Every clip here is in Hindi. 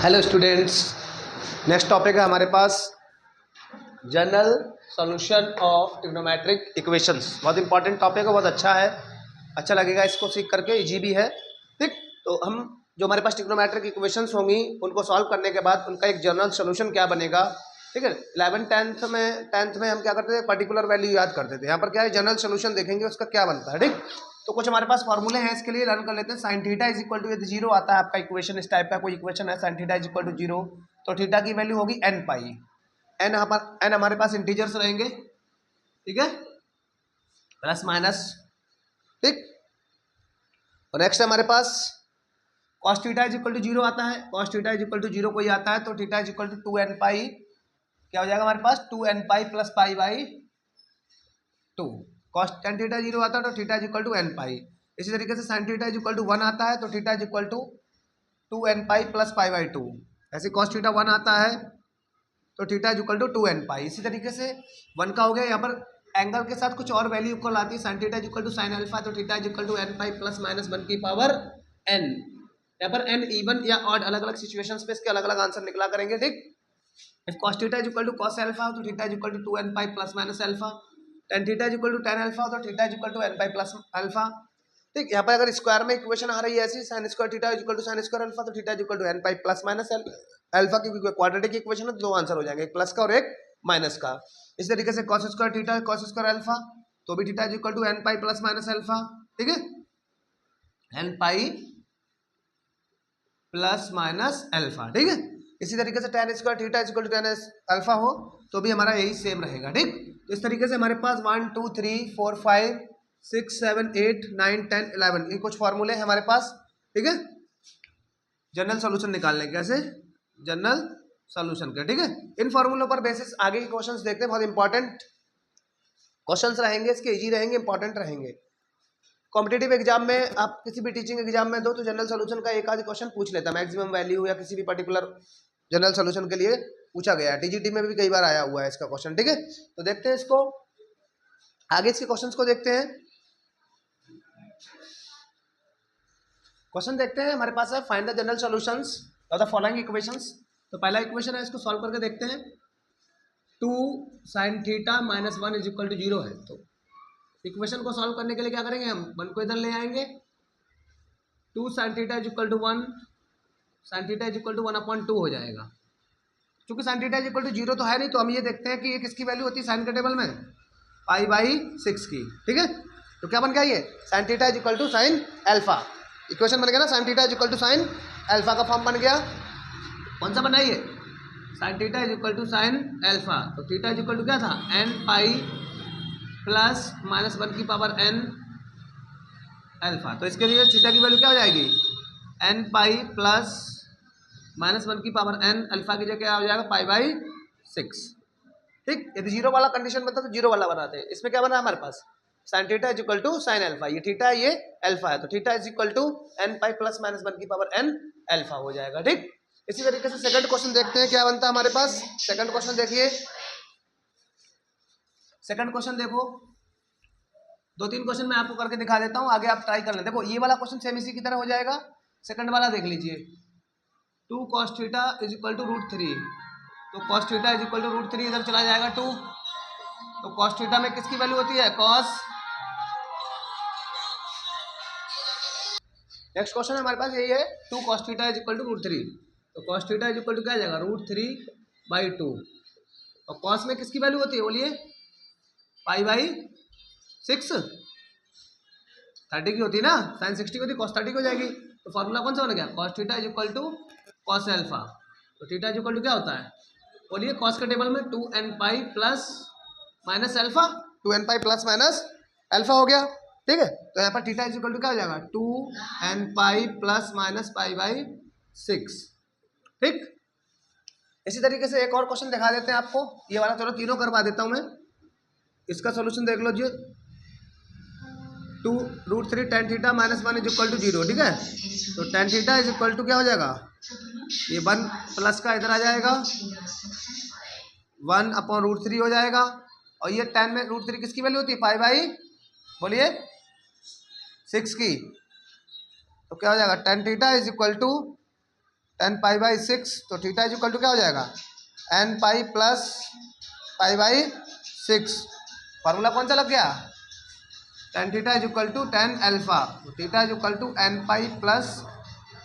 हेलो स्टूडेंट्स, नेक्स्ट टॉपिक है हमारे पास general solution of trigonometric equations. बहुत इंपॉर्टेंट टॉपिक है, बहुत अच्छा है, अच्छा लगेगा इसको सीख करके, इजी भी है। ठीक, तो हम जो हमारे पास ट्रिग्नोमेट्रिक इक्वेशंस होंगी उनको सॉल्व करने के बाद उनका एक जनरल सॉल्यूशन क्या बनेगा। ठीक है, 11 टेंथ में हम क्या करते थे, पर्टिकुलर वैल्यू याद करते थे। यहाँ पर क्या है, जनरल सॉल्यूशन देखेंगे उसका क्या बनता है। ठीक, तो कुछ हमारे पास फॉर्मूले हैं, इसके लिए रन कर लेते हैं। Sine theta is equal to, यदि जीरो आता है आपका इक्वेशन, इस टाइप का कोई इक्वेशन है, sine theta is equal to zero, तो थीटा की वैल्यू होगी एन पाई। एन हमारे पास इंटीजर्स रहेंगे, ठीक है, प्लस माइनस। ठीक, और नेक्स्ट हमारे पास cos theta is equal to zero आता है। Cos theta is equal to zero कोई आता है तो theta is equal to two n pi, क्या हो जाएगा हमारे पास, two n pi plus pi by two. Cos tan theta zero आता है तो theta is equal to n pi. इसी तरीके से sine theta is equal to one आता है तो theta is equal to two n pi plus pi by two. ऐसे कॉस थीटा वन आता है तो theta is equal to two n pi. इसी तरीके से वन का हो गया। यहाँ पर एंगल के साथ कुछ और वैल्यू इक्वल आती है, sine theta is equal to sine alpha तो theta is equal to n pi plus minus one की पावर एन। यहाँ पर एन इवन या ऑड अलग अलग सिचुएशंस पे इसके अलग अलग आंसर निकला करेंगे। ठीक, if cos theta is equal to cos alpha तो theta is equal to two n pi plus minus alpha. tan theta is equal to tan alpha तो theta is equal to n pi plus alpha. ठीक, यहाँ पर अगर स्क्वायर में इक्वेशन आ रही है ऐसी, sin square theta is equal to sin square alpha तो theta is equal to n pi plus minus alpha की क्वाड्रेटिक इक्वेशन है, दो आंसर हो जाएंगे, एक प्लस का और एक माइनस का। इस तरीके से cos square theta cos square alpha तो भी theta is equal to n pi plus minus alpha. ठीक है, n pi plus minus alpha. ठीक है, इसी तरीके से tan square theta is equal to tan alpha हो तो भी हमारा यही सेम रहेगा। ठीक, तो इस तरीके से हमारे पास 1 2 3 4 5 6 7 8 9 10 11 ये कुछ फॉर्मूले हैं हमारे पास। ठीक है, जनरल सॉल्यूशन निकालने के, कैसे जनरल सॉल्यूशन के। ठीक है, इन फॉर्मूलों पर बेसिस आगे के क्वेश्चंस देखते हैं, बहुत इंपॉर्टेंट क्वेश्चंस रहेंगे, इसके इजी रहेंगे, इंपॉर्टेंट रहेंगे। कॉम्पिटेटिव एग्जाम में आप किसी भी टीचिंग एग्जाम में दो तो जनरल सॉल्यूशन का एक आध क्वेश्चन पूछ लेता है, मैक्सिमम वैल्यू या किसी भी पर्टिकुलर जनरल सॉल्यूशन के लिए पूछा गया है। टीजीटी में भी कई बार आया हुआ है इसका क्वेश्चन। ठीक है, तो देखते हैं इसको, आगे इसके क्वेश्चंस को देखते हैं। क्वेश्चन देखते हैं, हमारे पास है find the general solutions of the following equations. तो पहला इक्वेशन है, इसको सॉल्व करके देखते हैं। Two sine theta minus one is equal to zero है, तो इक्वेशन को सॉल्व करने के लिए क्या करेंगे, हम वन को इधर ले आएंगे। Two sine theta is equal to one, sine theta is equal to one upon two हो जाएगा। क्योंकि sine theta is equal to zero तो है नहीं, तो हम ये देखते हैं कि ये किसकी वैल्यू होती है साइन के टेबल में, पाई बाई सिक्स की। ठीक है, तो क्या बन गया, ये sine theta is equal to sine alpha. Equation बन गया ना, sine theta is equal to sine alpha का फॉर्म बन गया। कौन सा बना ये, sine theta is equal to sine alpha, तो थीटा इज इक्वल टू क्या था, n pi plus minus one की पावर एन अल्फा। तो इसके लिए थीटा की वैल्यू क्या हो जाएगी, n pi plus minus one की पावर एन, अल्फा की जगह क्या हो जाएगा, पाई बाई सिक्स। ठीक, यदि जीरो वाला कंडीशन बनता तो जीरो वाला बनाते हैं। इसमें क्या बना हमारे पास, sine theta is equal to sine alpha, ये थीटा है ये अल्फा है, तो theta is equal to n pi plus minus one की पावर एन अल्फा हो जाएगा। ठीक, इसी तरीके से सेकंड क्वेश्चन देखते हैं क्या बनता है हमारे पास। सेकंड क्वेश्चन देखिए, सेकंड क्वेश्चन देखो, दो तीन क्वेश्चन मैं आपको करके दिखा देता हूं, आगे आप ट्राई कर लें। देखो ये वाला क्वेश्चन सेम इसी की तरह हो जाएगा। सेकंड वाला देख लीजिए, two cos theta is equal to root three, तो cos theta is equal to root three इधर चला जाएगा टू, तो कॉस थीटा में किसकी वैल्यू होती है, कॉस। नेक्स्ट क्वेश्चन हमारे पास यही है, two cos theta is equal to root three, तो cos theta is equal to क्या जाएगा, रूट थ्री बाई टू, और कॉस में किसकी वैल्यू होती है बोलिए, पाई बाई सिक्स, 30 की होती है ना, साइन 60 की होती है, कॉस 30 की हो जाएगी। तो फॉर्मूला कौन सा बन गया, cos theta is equal to cos alpha, तो थीटा इज इक्वल टू क्या होता है बोलिए, कॉस के टेबल में two n pi plus minus alpha, two n pi plus minus alpha हो गया। ठीक है, तो यहाँ पर थीटा इज इक्वल टू क्या हो जाएगा, two n pi plus minus pi by six. ठीक, इसी तरीके से एक और क्वेश्चन दिखा देते हैं आपको, ये वाला चलो तीनों करवा देता हूँ मैं। इसका सोल्यूशन देख लो जी, two root three tan theta minus one is equal to zero. ठीक है, तो tan theta is equal to क्या हो जाएगा, ये वन प्लस का इधर आ जाएगा, वन अपॉन रूट थ्री हो जाएगा, और ये टेन में रूट थ्री किसकी वैल्यू होती है, पाई बाई बोलिए सिक्स की, तो क्या हो जाएगा, tan theta is equal to tan pi by six, तो थीटा इज इक्वल टू क्या हो जाएगा, n pi plus pi by six. Formula कौन सा लग गया, tan theta is equal to tan alpha, तो theta is equal to n pi plus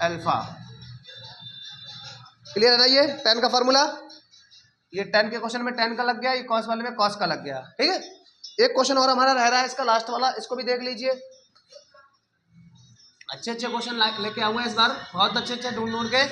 alpha. Clear है ना, ये टेन का फार्मूला, ये टेन के क्वेश्चन में टेन का लग गया, ये कॉस वाले में कॉस का लग गया। ठीक है, एक क्वेश्चन और हमारा रह रहा है इसका लास्ट वाला, इसको भी देख लीजिए। अच्छे अच्छे क्वेश्चन लेके आऊंगा इस बार, बहुत अच्छे अच्छे ढूंढ ढूंढ के।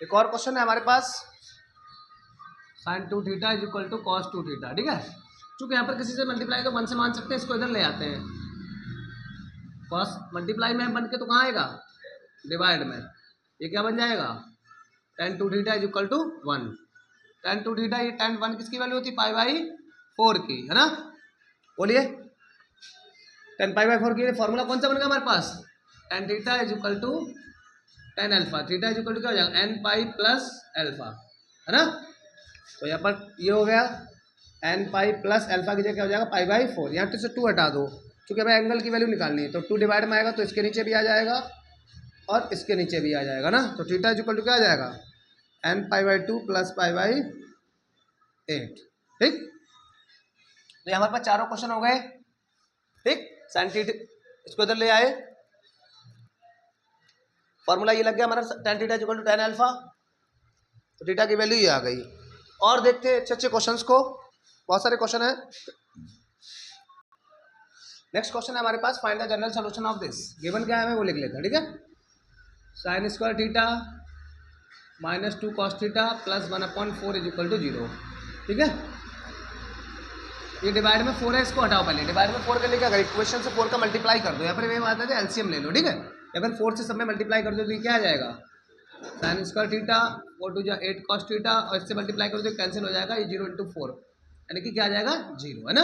एक और क्वेश्चन है हमारे पास, sine two theta is equal to cos two theta. ठीक है, चूंकि यहाँ पर किसी से मल्टीप्लाई तो 1 से मान सकते हैं, इसको इधर ले आते हैं। कॉस मल्टीप्लाई में बन के तो कहाँ आएगा, डिवाइड में, ये क्या बन जाएगा, tan two theta is equal to 1। Tan two theta, ये टेन 1 किसकी वैल्यू होती है, पाई बाई 4 की, है ना। बोलिए, टेन पाई बाई 4 की, फॉर्मूला कौन सा बनेगा हमारे पास, tan theta is equal to tan alpha, theta is equal to क्या हो जाएगा, एन पाई प्लस एल्फा, है ना। तो यहाँ पर ये हो गया एन पाई प्लस एल्फा की जगह क्या हो जाएगा, पाई बाई 4। यहाँ तो से 2 हटा दो, क्योंकि हमें एंगल की वैल्यू निकालनी है, तो 2 डिवाइड में आएगा तो इसके नीचे भी आ जाएगा और इसके नीचे भी आ जाएगा ना। तो थीटा इज इक्वल टू क्या आ जाएगा, n pi by 2 plus pi by 8। ठीक, तो हमारे पास चारों क्वेश्चन हो गए। ठीक, साइन थीटा इसको इधर ले आए, फॉर्मूला ये लग गया हमारा, tan theta equal to tan alpha, तो थीटा की वैल्यू ये आ गई। और देखते हैं अच्छे अच्छे क्वेश्चंस को, बहुत सारे क्वेश्चन है। नेक्स्ट क्वेश्चन है हमारे पास, find the general solution of this. Given क्या है हमें वो लिख लेते हैं। ठीक है, sine square theta minus 2 cos theta plus 1/4 is equal to 0। ठीक है, ये डिवाइड में 4 है, इसको हटाओ पहले। डिवाइड में 4 के लिए क्या करें, इक्वेशन से 4 का मल्टीप्लाई कर दो, या फिर ये बात है एलसीएम ले लो। ठीक है, अगर 4 से सब में मल्टीप्लाई कर दो तो ये क्या आ जाएगा, sine square theta 4 to 8 cos theta, और इससे मल्टीप्लाई कर दो कैंसिल हो जाएगा, ये 0 × 4 यानी कि क्या आ जाएगा, 0, है ना।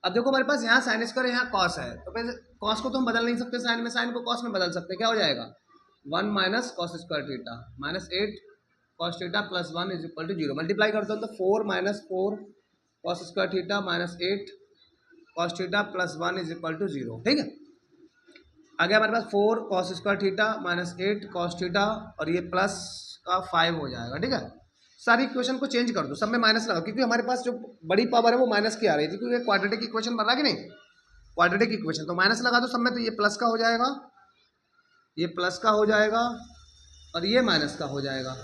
अब देखो हमारे पास यहाँ साइन स्क्वायर, यहाँ कॉस है, तो फिर कॉस को तो हम बदल नहीं सकते साइन में, साइन को कॉस में बदल सकते, क्या हो जाएगा 1 minus cos square theta minus 8 cos theta plus 1 is equal to 0। Multiply करते हो तो 4 minus 4 cos square theta minus 8 cos theta plus 1 is equal to 0। ठीक है, आगे हमारे पास 4 cos square theta minus 8 cos theta, और ये प्लस का 5 हो जाएगा। ठीक है, सारी इक्वेशन को चेंज कर दो, सब में माइनस लगाओ, क्योंकि हमारे पास जो बड़ी पावर है वो माइनस की आ रही थी, क्योंकि ये क्वाड्रेटिक इक्वेशन बन रहा है कि नहीं, क्वाड्रेटिक इक्वेशन, तो माइनस लगा दो सब में, तो ये प्लस का हो जाएगा, ये प्लस का हो जाएगा, और ये माइनस का हो जाएगा।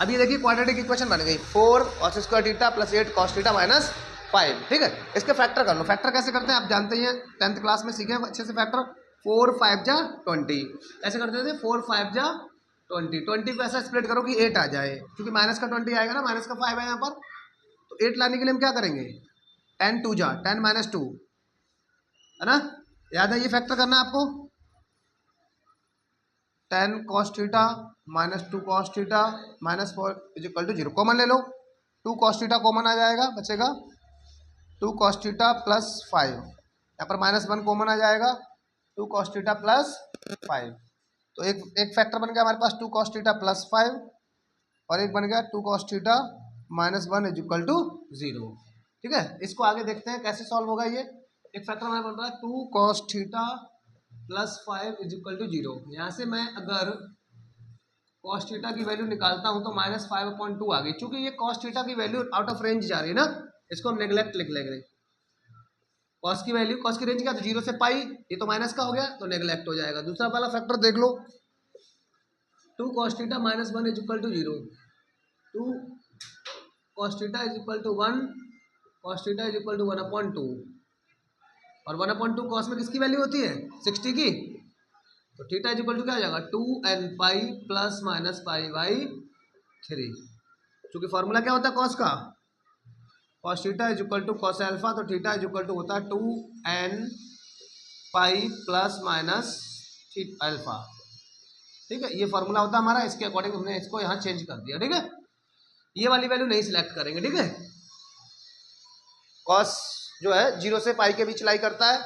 अब ये देखिए क्वाड्रेटिक इक्वेशन बन गई, 4 cos square theta plus 8 cos theta minus 5। ठीक है, इसके फैक्टर कर लो। फैक्टर कैसे करते हैं आप जानते ही हैं, 10th क्लास में सीखे अच्छे से फैक्टर। 4 5 जा 20, ऐसे करते थे, 4 5 जा 20, 20 को ऐसा स्प्लिट करो कि 8 आ जाए, क्योंकि माइनस का 20 आएगा ना, माइनस का 5 है यहाँ पर, तो 8 लाने के लिए हम क्या करेंगे, 10 2 जा 10 माइनस 2, है ना। याद है ये फैक्टर करना है आपको, 10 cos theta minus 2 cos theta minus 4 is equal to 0। Common ले लो, 2 कॉस थीटा कॉमन आ जाएगा, बचेगा 2 कॉस थीटा प्लस 5, यहाँ पर माइनस 1 कॉमन आ जाएगा, 2 कॉस थीटा प्लस 5। तो एक फैक्टर बन गया हमारे पास 2 कॉस थीटा प्लस 5, और एक बन गया 2 cos theta minus 1 is equal to 0। ठीक है, इसको आगे देखते हैं कैसे सॉल्व होगा। ये एक फैक्टर हमारा बन रहा है 2 cos theta plus 5 is equal to 0। यहाँ से मैं अगर कॉस थीटा की वैल्यू निकालता हूँ तो माइनस 5/2 आ गई, चूंकि ये कॉस थीटा की वैल्यू आउट ऑफ रेंज जा रही है ना, इसको हम नेग्लेक्ट लिख लेंगे। कॉस की वैल्यू, कॉस की रेंज क्या, तो 0 से पाई, ये तो माइनस का हो गया तो नेग्लेक्ट हो जाएगा। दूसरा वाला फैक्टर देख लो, 2 cos theta minus 1 is equal to 0, 2 cos theta is equal to 1 cos theta is equal to 1/2, और 1/2 कॉस में किसकी वैल्यू होती है, 60 की, तो थीटा इज इक्वल टू क्या हो जाएगा 2n pi plus minus pi by 3। चूंकि फॉर्मूला क्या होता है कॉस का, cos theta is equal to cos alpha, तो थीटा इज इक्वल टू होता है 2n pi plus minus alpha. ठीक है, ये फॉर्मूला होता है हमारा, इसके अकॉर्डिंग हमने इसको यहाँ चेंज कर दिया। ठीक है, ये वाली वैल्यू नहीं सिलेक्ट करेंगे। ठीक है, कॉस जो है 0 से पाई के बीच लाई करता है,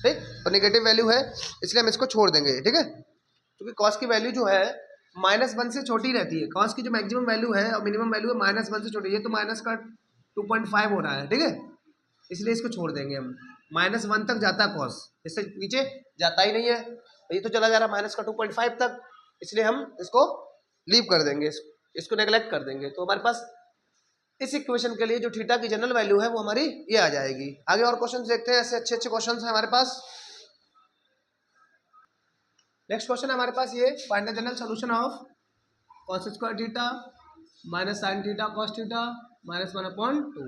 ठीक, तो नेगेटिव वैल्यू है, इसलिए हम इसको छोड़ देंगे। ठीक है, क्योंकि कॉस की वैल्यू जो है -1 से छोटी रहती है। कॉस की जो मैक्सिमम वैल्यू है और मिनिमम वैल्यू है -1 से छोटी, ये तो माइनस का 2.5 हो रहा है, ठीक है, इसलिए इसको छोड़ देंगे हम। -1 तक जाता है कॉस, इससे नीचे जाता ही नहीं है, ये तो चला जा रहा है माइनस का 2.5 तक, इसलिए हम इसको लीव कर देंगे, इसको नेगलेक्ट कर देंगे। तो हमारे पास इस इक्वेशन के लिए जो थीटा की जनरल वैल्यू है वो हमारी ये आ जाएगी। आगे और क्वेश्चन देखते हैं, ऐसे अच्छे अच्छे क्वेश्चन है हमारे पास। नेक्स्ट क्वेश्चन है हमारे पास ये, find the general solution of cos square theta minus sign theta cos theta -1/2।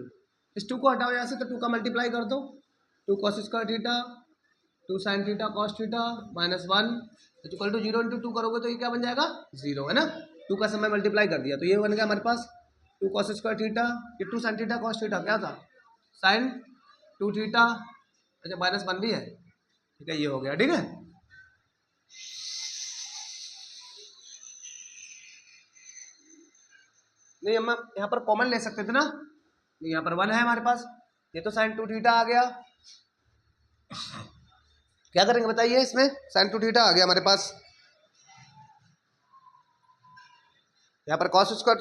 इस 2 को हटाओ यहाँ से, तो 2 का मल्टीप्लाई कर दो, 2 cos square theta 2 sine theta cos theta -1 equal to 0 × 2 करोगे तो ये क्या बन जाएगा 0, है ना। 2 का समय मल्टीप्लाई कर दिया तो ये बन गया हमारे पास 2 cos स्क्वायर थीटा, ये 2 साइन थीटा कॉस थीटा क्या था साइन 2 थीटा, अच्छा -1 भी है, ठीक है, ये हो गया, ठीक है। नहीं हम यहाँ पर कॉमन ले सकते थे ना, यहाँ पर 1 है हमारे पास, ये तो साइन 2 थीटा आ गया, क्या करेंगे बताइए, इसमें साइन 2 थीटा आ गया हमारे पास, यहाँ पर कॉस स्क्वायर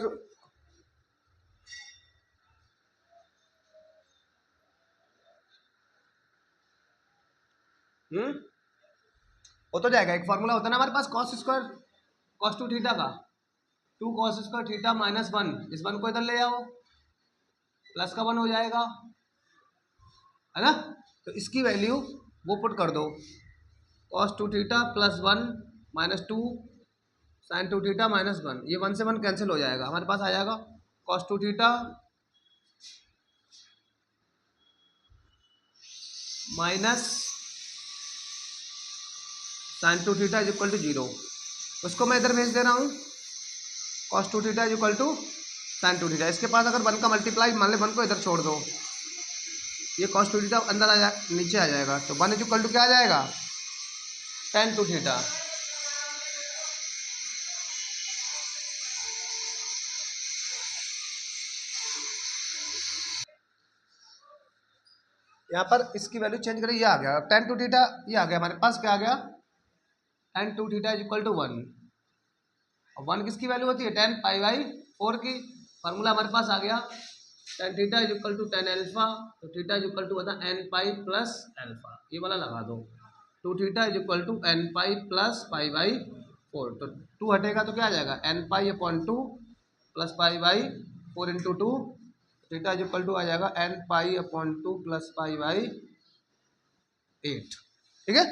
हो तो जाएगा, एक फॉर्मूला होता है ना हमारे पास cos स्क्वायर cos 2 थीटा का, 2 cos स्क्वायर थीटा -1, इस 1 को इधर ले आओ, प्लस का 1 हो जाएगा, है ना। तो इसकी वैल्यू वो पुट कर दो, cos 2 थीटा +1 -2 sin 2 थीटा -1, ये 1 से 1 कैंसिल हो जाएगा, हमारे पास आ जाएगा cos 2 theta minus sin 2 theta is equal to 0, उसको मैं इधर भेज दे रहा हूँ, cos 2 theta is equal to sin 2 theta, इसके पास अगर 1 का मल्टीप्लाई मान ले, 1 को इधर छोड़ दो, ये cos 2 थीटा अंदर आ जाए, नीचे आ जाएगा, तो 1 इज इक्वल टू क्या आ जाएगा tan 2 थीटा। यहाँ पर इसकी वैल्यू चेंज करें, ये आ गया tan 2 थीटा, ये आ गया हमारे पास, क्या आ गया tan 2 theta is equal to 1, और 1 किसकी वैल्यू होती है tan π/4 की, फार्मूला हमारे पास आ गया tan theta is equal to tan alpha, तो थीटा इज इक्वल टू होता है n पाई प्लस अल्फा, ये वाला लगा दो, 2 theta is equal to n pi plus π/4, तो 2 हटेगा तो क्या आ जाएगा n pi plus π/4 into 2, theta is equal to आ जाएगा n पाई/2 प्लस π/8, ठीक है,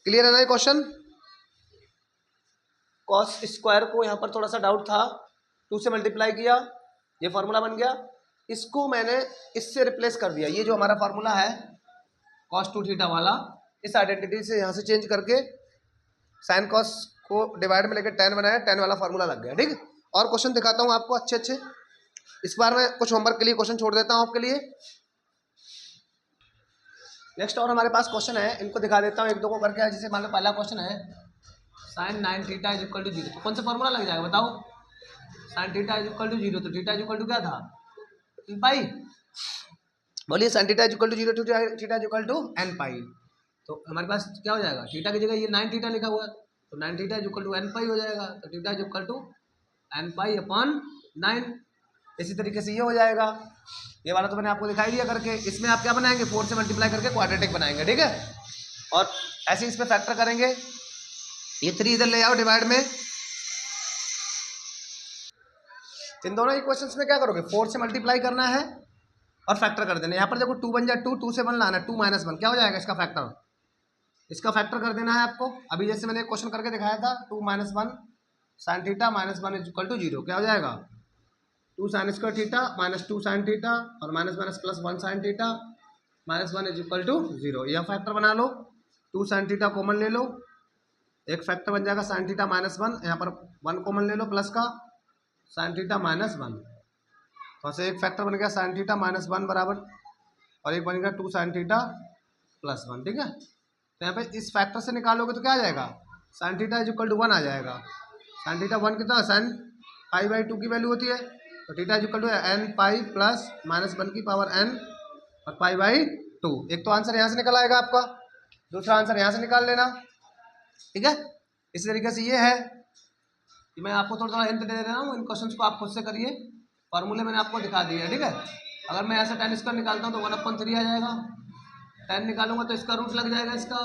क्लियर है ना ये क्वेश्चन। कॉस स्क्वायर को यहाँ पर थोड़ा सा डाउट था, 2 से मल्टीप्लाई किया, ये फार्मूला बन गया, इसको मैंने इससे रिप्लेस कर दिया, ये जो हमारा फार्मूला है cos 2 थीटा वाला, इस आइडेंटिटी से यहाँ से चेंज करके साइन कॉस को डिवाइड में लेकर tan बनाया, tan वाला फार्मूला लग गया, ठीक है। और क्वेश्चन दिखाता हूँ आपको अच्छे अच्छे, इस बार मैं कुछ होमवर्क के लिए क्वेश्चन छोड़ देता हूँ आपके लिए। नेक्स्ट और हमारे पास क्वेश्चन है, इनको दिखा देता हूँ एक दो को करके, जैसे मान लो पहला क्वेश्चन है sine 9 theta is equal to 0, तो कौन सा फॉर्मूला लग जाएगा बताओ, sine theta is equal to 0, तो थीटा इज इक्वल टू क्या था n पाई, बोलिए sine theta is equal to 0, theta is equal to n pi, तो हमारे पास क्या हो जाएगा, थीटा की जगह ये 9 थीटा लिखा हुआ है, तो 9 theta is equal to n pi हो जाएगा, तो theta is equal to n pi upon 9, इसी तरीके से ये हो जाएगा, ये वाला तो मैंने आपको दिखाई दिया करके, इसमें आप क्या बनाएंगे 4 से मल्टीप्लाई करके क्वाड्रेटिक बनाएंगे, ठीक है, और ऐसे इस पे फैक्टर करेंगे, ये 3 इधर ले आओ डिवाइड में, इन दोनों इक्वेशंस में क्या करोगे 4 से मल्टीप्लाई करना है और फैक्टर कर देना, यहाँ पर देखो 2 बन जाए 2, 2 से 1 लाना, 2 - 1 क्या हो जाएगा इसका फैक्टर कर देना है आपको, अभी जैसे मैंने एक क्वेश्चन करके दिखाया था 2 - 1 sine theta -1 is equal to 0, क्या हो जाएगा 2 sine square theta -2 sine theta और minus plus 1 sine theta -1 is equal to 0, यह फैक्टर बना लो, 2 साइन थीटा कॉमन ले लो, एक फैक्टर बन जाएगा साइन थीटा -1, यहाँ पर 1 कॉमन ले लो प्लस का साइन थीटा -1, तो ऐसे एक फैक्टर बन गया साइन थीटा -1 बराबर, और एक बन गया 2 साइन थीटा +1, ठीक है। तो यहाँ पे इस फैक्टर से निकालोगे तो क्या आ जाएगा sine theta is equal to 1 आ जाएगा, साइन थीटा 1 कितना साइन π/2 की वैल्यू होती है, तो theta is equal to n pi plus -1 की पावर n और π/2, एक तो आंसर यहाँ से निकल आएगा आपका, दूसरा आंसर यहाँ से निकाल लेना, ठीक है। इसी तरीके से ये है कि मैं आपको थोड़ा थोड़ा हिंट दे रहा हूँ, इन क्वेश्चंस को आप खुद से करिए। फार्मूले मैंने आपको दिखा दिए है, ठीक है। अगर मैं ऐसा tan स्क्वायर निकालता हूँ तो 1/3 आ जाएगा, tan निकालूंगा तो इसका रूट लग जाएगा इसका,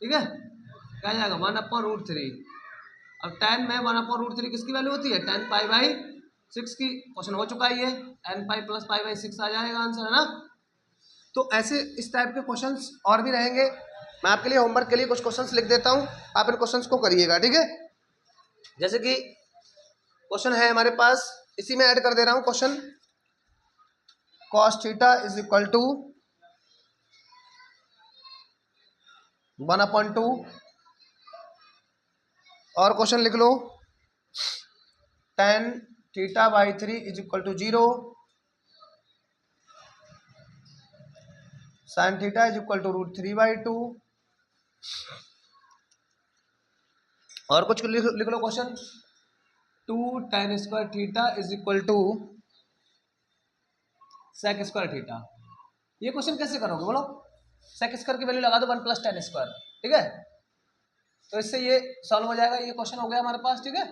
ठीक है, क्या आ जाएगा 1/√3। अब tan में 1/√3 किसकी वैल्यू होती है, tan π/6 की। क्वेश्चन हो चुका है ये, n पाई प्लस π/6 आ जाएगा आंसर, है ना। तो ऐसे इस टाइप के क्वेश्चंस और भी रहेंगे। मैं आपके लिए होमवर्क के लिए कुछ क्वेश्चंस लिख देता हूँ, आप इन क्वेश्चंस को करिएगा, ठीक है। जैसे कि क्वेश्चन है हमारे पास, इसी में ऐड कर दे रहा हूँ question, cos theta is equal to 1/2, और क्वेश्चन लिख लो tan θ/3 is equal to 0, sin theta is equal to √3/2, और कुछ लिख लो question 2 tan square theta is equal to sec square theta. ये क्वेश्चन कैसे करोगे बोलो, sec स्क्वायर की वैल्यू लगा दो 1 + tan स्क्वायर, ठीक है, तो इससे ये सॉल्व हो जाएगा। ये क्वेश्चन हो गया हमारे पास, ठीक है।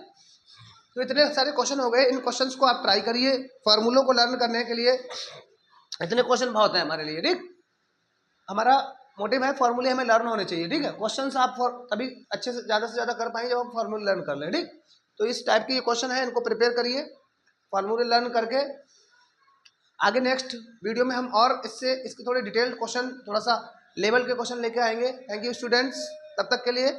तो इतने सारे क्वेश्चन हो गए, इन क्वेश्चंस को आप ट्राई करिए फार्मूलों को लर्न करने के लिए। इतने क्वेश्चन बहुत है हमारे लिए, ठीक। हमारा मोटिव है फार्मूले हमें लर्न होने चाहिए, ठीक है। क्वेश्चंस आप तभी अच्छे से ज़्यादा कर पाएंगे जब आप फार्मूले लर्न कर लें, ठीक। तो इस टाइप के ये क्वेश्चन है, इनको प्रिपेयर करिए फार्मूले लर्न करके। आगे नेक्स्ट वीडियो में हम और इसके थोड़े डिटेल्ड क्वेश्चन, थोड़ा सा लेवल के क्वेश्चन लेके आएंगे। थैंक यू स्टूडेंट्स, तब तक के लिए